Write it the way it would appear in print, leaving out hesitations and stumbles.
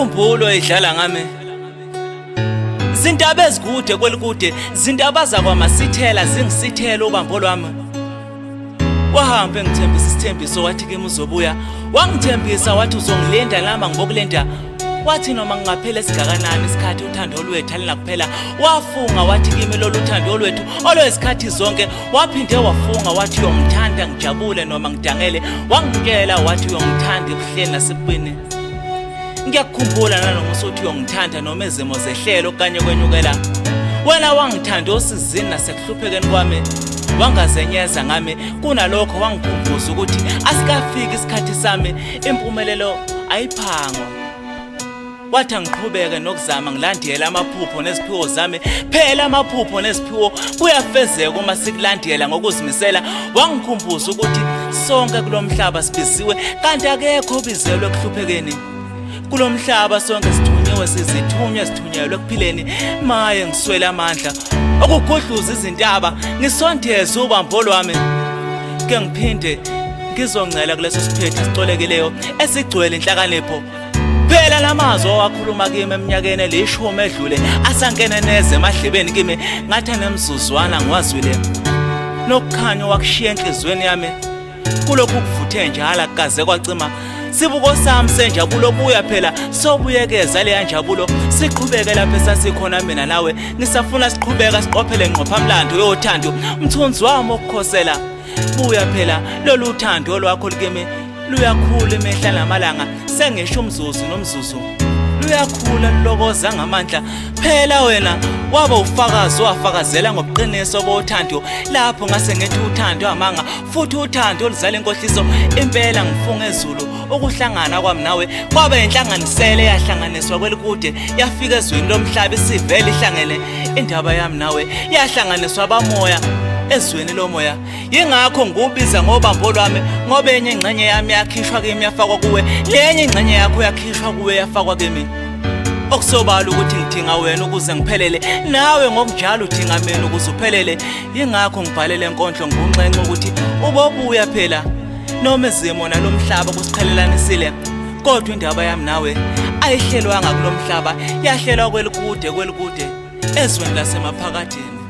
inkumbulo idlala ngami. Zintaba ezikude kwelikude, zintaba zakwamasithela zingisithele ubambo lwami. Wahambe ngithembisa isithembiso wathi kimi uzobuya, wangithembisa wathi uzongilinda lama ngokulenda. Wathi noma ngingaphela esigakanani isikhathi uthando lwethu alinakuphela. Wafunga wathi kimi lolu thando lwethu olwesikhathi zonke. Waphinde wafunga wathi uyongithanda ngijabule noma ngidangele. Wangitshela wathi uyongithanda kuhleli nasebubini. Ngiyakukhumbula nanoma usuthi uyongithanda noma ezimo zehlelo kanye kwenyukela. Wena wangithanda osizini nasekuhluphekeni kwami. Wangazenyeza ngami kunalokho wangikhumbuza ukuthi asikafiki isikhathi sami, impumelelo ayiphangwa. Wathi ngiqhubeke nokuzama ngilandela amaphupho neziphiwo zami. Phela amaphupho neziphiwo kuyafezeka uma sikulandela ngokuzimisela. Wangikhumbuza ukuthi sonke kulomhlaba sibiziwe kanti akekho obizelwe ekuhluphekeni. Kulomhlaba sonke sithunyiwe sizithunywe sithunyelwe ekuphileni. Maye ngiswele amandla okugudluza izintaba ngisondeze ubambo lwami. Ke ngiphinde ngizongcela kuleso siphetho esicolekileyo esigcwele inhlakanipho. Phela lamazwi owakhuluma kimi eminyakeni elishumi edlule asangene neze emahlibeni kimi ngathi nemzuzwana ngiwazwile. Nokukhanya wakushiya enhlizweni yami kulokhu kuvuthe njalo akaze kwacima. Sibuko sami senjabulo buya phela sobuyekeza le njabulo siqhubeke lapha esasikhona mina nawe. Ngisafuna siqhubeka siqophele ngqophamlando yothando umthunzi wami okukhosela. Buya phela lolu uthando lwakho likimi luyakhula imehla namalanga sengisho umzuzu nomzuzu. Luyakhula lulokoza ngamandla. Phela wena waba ufakazi wafakazela ngobuqiniso bothando lapho ngase ngithi uthando amanga futhi uthando oluzala inkohliso. Impela ngifunga ezulu ukuhlangana kwami nawe kwaba inhlanganisele yahlanganiswa kwelikude yafika ezweni lomhlaba isivele ihlangene. Indaba yami nawe yahlanganiswa abamoya ezweni lomoya. Yingakho ngubiza ngobambo lwami ngoba enye ingxenye yami yakhishwa kimi yafakwa kuwe, lenye ingxenye yakho yakhishwa kuwe yafakwa kimi. Okusobala ukuthi ngidinga wena ukuze ngiphelele, nawe ngokunjalo udinga mina ukuze uphelele. Yingakho ngibhalele enkondlo ngunxenxe ukuthi ubobuya phela noma izimo nalomhlaba kusiqhelelanisile. Kodwa indaba yami nawe ayihlelwanga kulomhlaba, yahlelwa kwelikude ezweni lasemaphakathini.